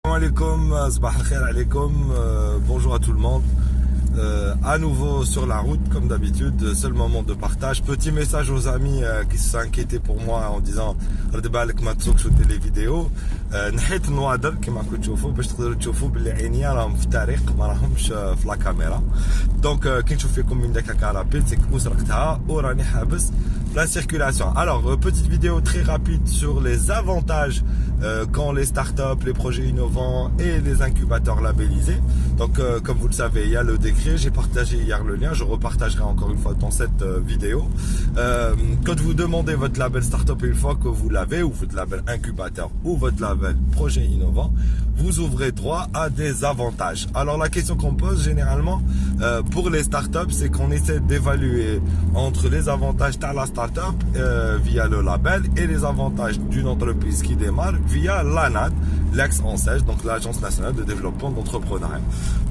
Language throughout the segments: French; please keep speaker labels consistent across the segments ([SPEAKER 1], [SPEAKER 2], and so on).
[SPEAKER 1] Salam alaikum, sabah al-khair alaikum, bonjour à tout le monde. À nouveau sur la route comme d'habitude, seul moment de partage. Petit message aux amis qui se sont inquiétés pour moi en disant رد بالك ما تسوقش les vidéos. نحيت النوادر كما راكم تشوفوا باش تقدروا تشوفوا باللي عينيا راهم في الطريق ما راهمش في لا كاميرا. دونك كي نشوف فيكم من داك كارابيل سي كو سرقتها وراني حابس la circulation. Alors, petite vidéo très rapide sur les avantages quand les startups, les projets innovants et les incubateurs labellisés. Donc, comme vous le savez, il y a le décret. J'ai partagé hier le lien. Je repartagerai encore une fois dans cette vidéo. Quand vous demandez votre label startup une fois que vous l'avez, ou votre label incubateur, ou votre label projet innovant, vous ouvrez droit à des avantages. Alors, la question qu'on pose généralement pour les startups, c'est qu'on essaie d'évaluer entre les avantages de la startup via le label et les avantages d'une entreprise qui démarre via l'ANAD, l'ex-ANSEJ, donc l'Agence nationale de développement d'entrepreneuriat.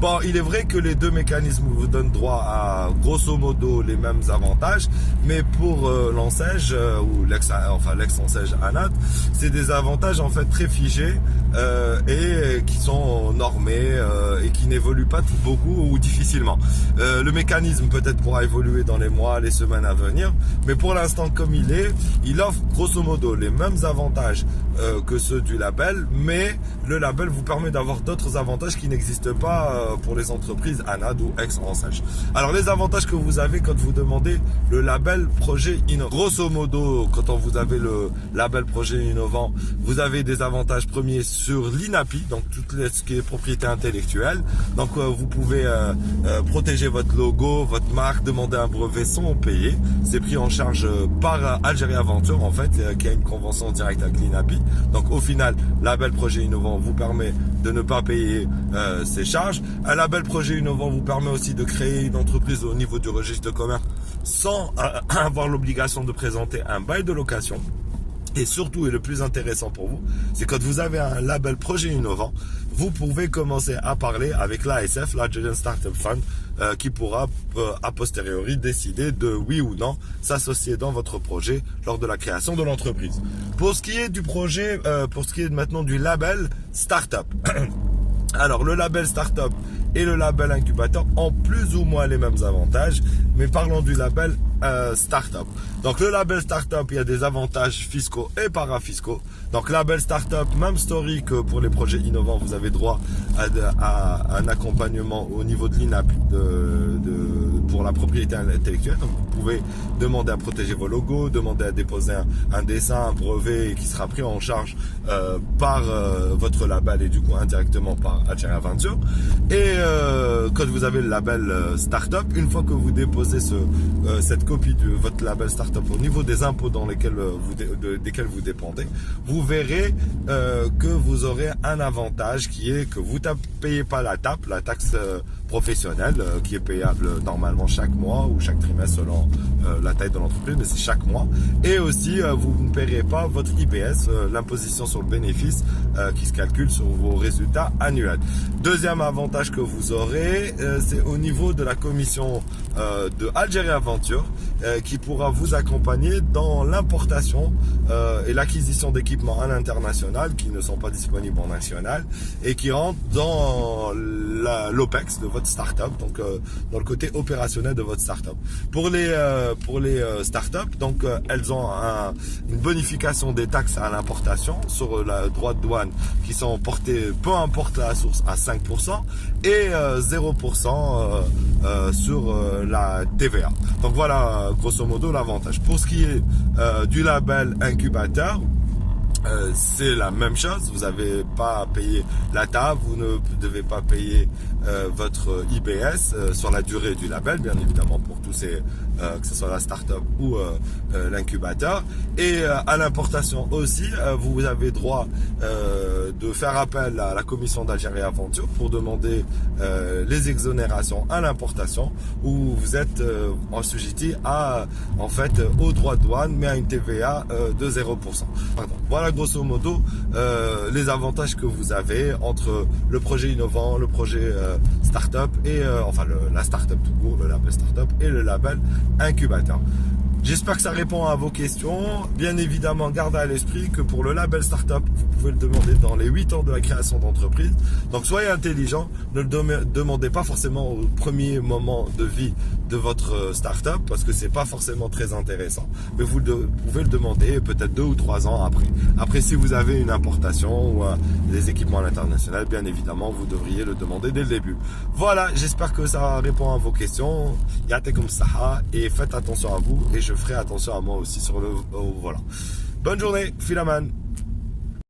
[SPEAKER 1] Bon, il est vrai que les deux mécanismes vous donnent droit à grosso modo les mêmes avantages, mais pour l'ANSEJ ou l'ex-ANSEJ ANAD, c'est des avantages en fait très figés et qui sont normés et qui n'évoluent pas beaucoup ou difficilement. Le mécanisme peut-être pourra évoluer dans les mois, les semaines à venir, mais pour l'instant comme il offre grosso modo les mêmes avantages que ceux du label, mais le label vous permet d'avoir d'autres avantages qui n'existent pas pour les entreprises ANAD ou ex-ANSEJ. Alors les avantages que vous avez quand vous demandez le label projet innovant. Grosso modo, quand vous avez le label projet innovant, vous avez des avantages premiers sur l'INAPI, donc tout ce qui est propriété intellectuelle. Donc vous pouvez protéger votre logo, votre marque, demander un brevet sans payer. C'est pris en charge par Algérie Aventure en fait, qui a une convention directe avec l'INAPI. Donc au final, label projet innovant vous permet de ne pas payer ses charges. Un label projet innovant vous permet aussi de créer une entreprise au niveau du registre de commerce sans avoir l'obligation de présenter un bail de location. Et surtout, et le plus intéressant pour vous, c'est quand vous avez un label projet innovant, vous pouvez commencer à parler avec l'ASF, l'Algerian Startup Fund, qui pourra a posteriori décider de oui ou non s'associer dans votre projet lors de la création de l'entreprise. Pour ce qui est du projet, pour ce qui est maintenant du label Startup. Alors, le label Startup et le label Incubateur ont plus ou moins les mêmes avantages, mais parlons du label Startup. Donc, le label Startup, il y a des avantages fiscaux et parafiscaux. Donc, label Startup, même story que pour les projets innovants, vous avez droit à un accompagnement au niveau de l'INAP pour la propriété intellectuelle. Donc, vous pouvez demander à protéger vos logos, demander à déposer un dessin, un brevet qui sera pris en charge par votre label et du coup indirectement par Algérie Aventure. Et quand vous avez le label Startup, une fois que vous déposez cette copie de votre label Startup au niveau des impôts dans lesquels desquels vous dépendez, vous verrez que vous aurez un avantage qui est que vous ne payez pas la taxe professionnelle qui est payable normalement chaque mois ou chaque trimestre selon la taille de l'entreprise, mais c'est chaque mois. Et aussi, vous ne paierez pas votre IBS, l'imposition sur le bénéfice qui se calcule sur vos résultats annuels. Deuxième avantage que vous aurez, c'est au niveau de la commission de Algérie Aventure qui pourra vous accompagner dans l'importation et l'acquisition d'équipements à l'international qui ne sont pas disponibles en national et qui rentrent dans l'OPEX de votre startup, donc dans le côté opérationnel de votre startup. Pour les startups, donc elles ont une bonification des taxes à l'importation sur le droit de douane qui sont portés, peu importe la source, à 5% et 0% sur la TVA. Donc voilà grosso modo l'avantage. Pour ce qui est du label incubateur, c'est la même chose, vous n'avez pas à payer la table, vous ne devez pas payer votre IBS sur la durée du label, bien évidemment pour tous ces, que ce soit la start-up ou l'incubateur. Et à l'importation aussi, vous avez droit de faire appel à la commission d'Algérie Aventure pour demander les exonérations à l'importation où vous êtes assujetti à, en fait, au droit de douane mais à une TVA de 0%. Pardon. Voilà grosso modo les avantages que vous avez entre le projet innovant, le projet startup et enfin la startup tout court, le label startup et le label incubateur. J'espère que ça répond à vos questions. Bien évidemment, gardez à l'esprit que pour le label Startup, vous pouvez le demander dans les 8 ans de la création d'entreprise. Donc soyez intelligent, ne le demandez pas forcément au premier moment de vie de votre startup parce que c'est pas forcément très intéressant. Mais vous pouvez le demander peut-être 2 ou 3 ans après. Après, si vous avez une importation ou des équipements à l'international, bien évidemment, vous devriez le demander dès le début. Voilà, j'espère que ça répond à vos questions. Yatekum saha et faites attention à vous et je ferai attention à moi aussi sur le volant. Bonne journée, Philaman.